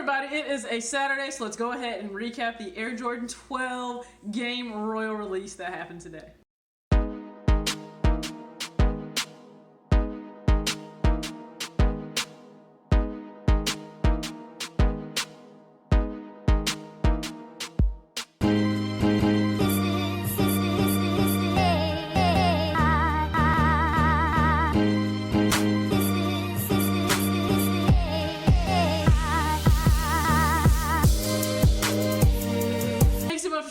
Everybody, it is a Saturday, so let's go ahead and recap the Air Jordan 12 Game Royal release that happened today.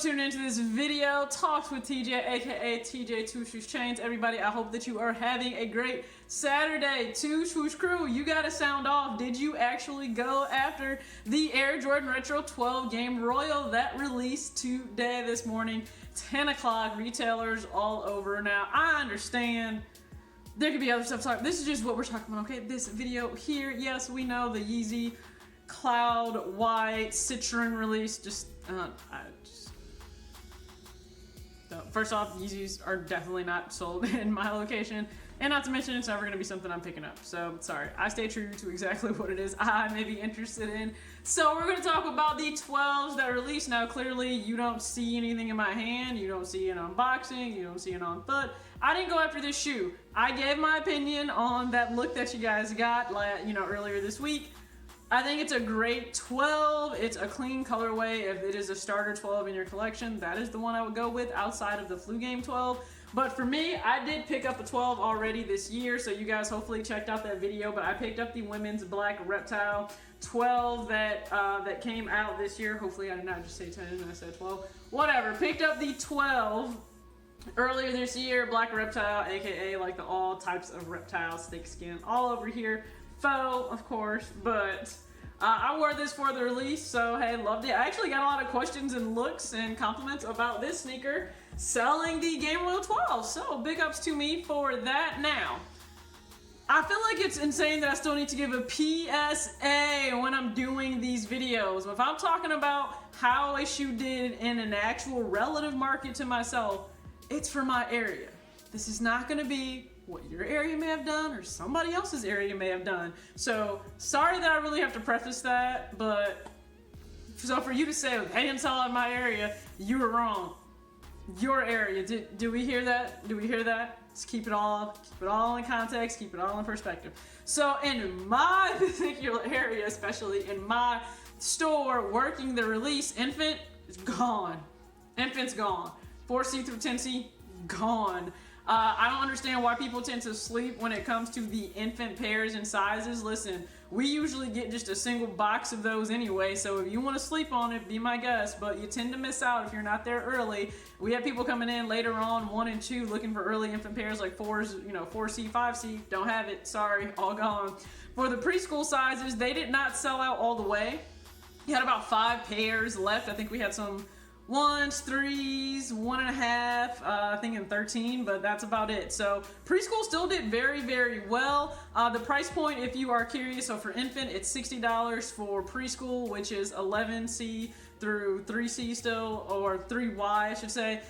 Tuning into this video, Talks with TJ, aka TJ Two Swoosh Chains. Everybody, I hope that you are having a great Saturday. Two Swoosh crew, you gotta sound off. Did you actually go after the Air Jordan Retro 12 Game Royal that released today, this morning, 10 o'clock, retailers all over? Now, I understand there could be other stuff to talk. This is just what we're talking about, okay? This video here, yes, we know the Yeezy Cloud White Citron release, first off, Yeezys are definitely not sold in my location, and not to mention it's never going to be something I'm picking up. So, sorry, I stay true to exactly what it is I may be interested in. So, we're going to talk about the 12s that released. Now, clearly, you don't see anything in my hand. You don't see an unboxing. You don't see it on foot. I didn't go after this shoe. I gave my opinion on that look that you guys got, earlier this week. I think it's a great 12. It's a clean colorway. If it is a starter 12 in your collection, that is the one I would go with outside of the Flu Game 12. But for me, I did pick up a 12 already this year, so you guys hopefully checked out that video. But I picked up the women's black reptile 12 that came out this year. Hopefully I did not just say 10 and I said 12. Whatever. Picked up the 12 earlier this year, black reptile, aka like the all types of reptiles, thick skin all over here. Faux, of course, but I wore this for the release, so hey, loved it. I actually got a lot of questions and looks and compliments about this sneaker selling the Game Royal 12, so big ups to me for that. Now, I feel like it's insane that I still need to give a PSA when I'm doing these videos. If I'm talking about how a shoe did in an actual relative market to myself, it's for my area. This is not going to be what your area may have done or somebody else's area may have done. So sorry that I really have to preface that, but so for you to say, hey, didn't sell out in my area, you were wrong. Your area, do we hear that? Do we hear that? Let's keep it all in context, keep it all in perspective. So in my particular area, especially in my store working the release, infant is gone. Infant's gone. 4C through 10C, gone. I don't understand why people tend to sleep when it comes to the infant pairs and sizes. Listen, we usually get just a single box of those anyway, so if you want to sleep on it, be my guest, but you tend to miss out if you're not there early. We have people coming in later on, 1 and 2, looking for early infant pairs like 4C, 5C, don't have it, sorry, all gone. For the preschool sizes, they did not sell out all the way. You had about 5 pairs left. I think we had some 1s, 3s, 1.5, I think in 13, but that's about it. So preschool still did very, very well. The price point, if you are curious, so for infant, it's $60 for preschool, which is 11C through 3C still, or 3Y, I should say.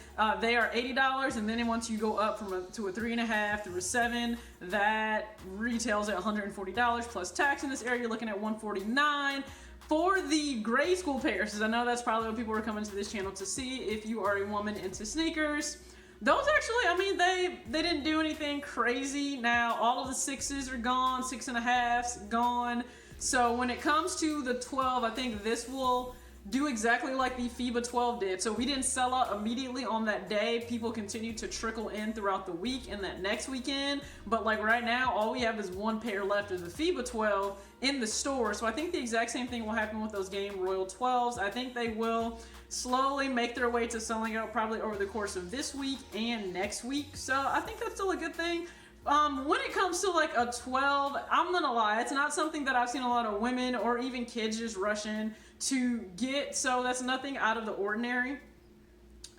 They are $80, and then once you go up to a 3.5 through a 7, that retails at $140 plus tax. In this area, you're looking at $149. For the grade school pairs, because I know that's probably what people are coming to this channel to see if you are a woman into sneakers. Those actually, I mean, they didn't do anything crazy. Now, all of the 6s are gone, 6.5s gone. So when it comes to the 12, I think this will do exactly like the FIBA 12 did. So we didn't sell out immediately on that day. People continued to trickle in throughout the week and that next weekend. But like right now, all we have is 1 pair left of the FIBA 12 in the store. So I think the exact same thing will happen with those Game Royal 12s. I think they will slowly make their way to selling out probably over the course of this week and next week. So I think that's still a good thing. When it comes to like a 12, I'm gonna lie, it's not something that I've seen a lot of women or even kids just rush in to get, so that's nothing out of the ordinary.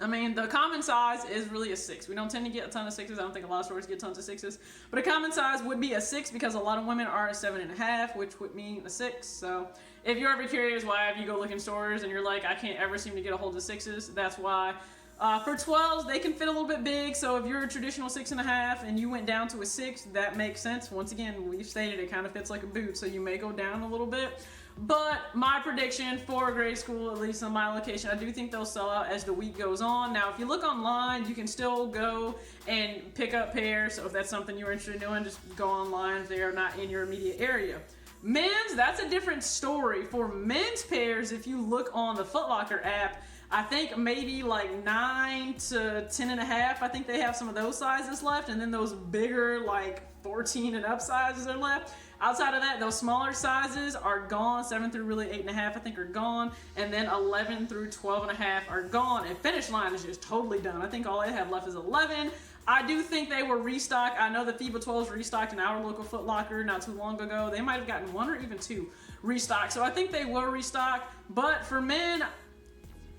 I mean, the common size is really a 6. We don't tend to get a ton of 6s. I don't think a lot of stores get tons of 6s. But a common size would be a 6 because a lot of women are a 7.5, which would mean a 6. So if you're ever curious why, if you go look in stores and you're like, I can't ever seem to get a hold of 6s, that's why. For 12s, they can fit a little bit big, so if you're a traditional 6.5 and you went down to a 6, that makes sense. Once again, we've stated it kind of fits like a boot, so you may go down a little bit. But my prediction for grade school, at least on my location, I do think they'll sell out as the week goes on. Now, if you look online, you can still go and pick up pairs. So if that's something you're interested in doing, just go online if they are not in your immediate area. Men's, that's a different story. For men's pairs, if you look on the Footlocker app, I think maybe like 9 to 10 and a half. I think they have some of those sizes left. And then those bigger, like 14 and up sizes are left. Outside of that, those smaller sizes are gone. 7 through really 8 and a half, I think, are gone. And then 11 through 12 and a half are gone. And Finish Line is just totally done. I think all they have left is 11. I do think they were restocked. I know the FIBA 12s restocked in our local Foot Locker not too long ago. They might have gotten 1 or even 2 restocked. So I think they were restocked. But for men,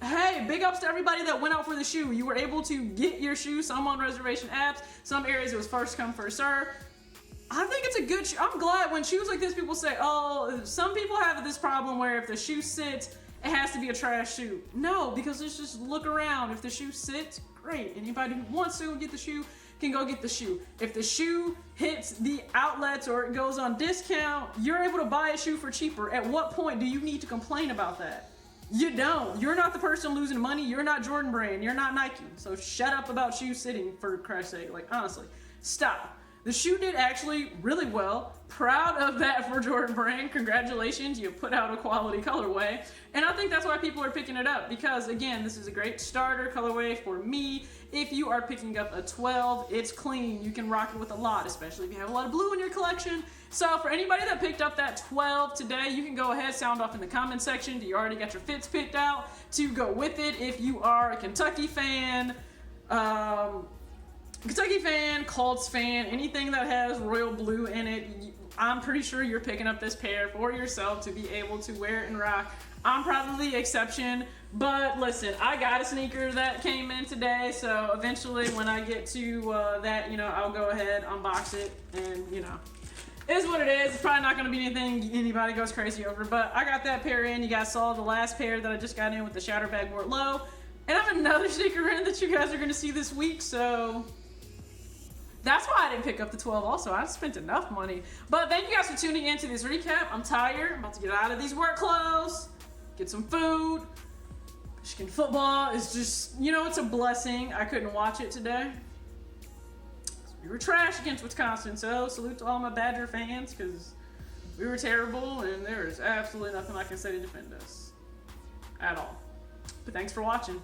hey, big ups to everybody that went out for the shoe. You were able to get your shoe, some on reservation apps, some areas it was first come, first serve. I think it's a good shoe. I'm glad when shoes like this, people say, oh, some people have this problem where if the shoe sits, it has to be a trash shoe. No, because let's just look around. If the shoe sits, great. Anybody who wants to get the shoe can go get the shoe. If the shoe hits the outlets or it goes on discount, you're able to buy a shoe for cheaper. At what point do you need to complain about that? You don't. You're not the person losing money. You're not Jordan Brand. You're not Nike. So shut up about shoes sitting, for Christ's sake. Like, honestly, stop. The shoe did actually really well. Proud of that for Jordan Brand. Congratulations, you put out a quality colorway. And I think that's why people are picking it up because, again, this is a great starter colorway for me. If you are picking up a 12, it's clean. You can rock it with a lot, especially if you have a lot of blue in your collection. So for anybody that picked up that 12 today, you can go ahead, sound off in the comment section. You already got your fits picked out to go with it. If you are a Kentucky fan, Colts fan, anything that has royal blue in it, I'm pretty sure you're picking up this pair for yourself to be able to wear it and rock. I'm probably the exception, but listen, I got a sneaker that came in today, so eventually when I get to that, I'll go ahead, unbox it, and, it is what it is. It's probably not going to be anything anybody goes crazy over, but I got that pair in. You guys saw the last pair that I just got in with the Shatter Bag Wart Low, and I have another sneaker in that you guys are going to see this week, so that's why I didn't pick up the 12 also. I spent enough money. But thank you guys for tuning in to this recap. I'm tired. I'm about to get out of these work clothes, get some food. Michigan football is just, it's a blessing. I couldn't watch it today. We were trash against Wisconsin, so salute to all my Badger fans because we were terrible and there is absolutely nothing I can say to defend us at all. But thanks for watching.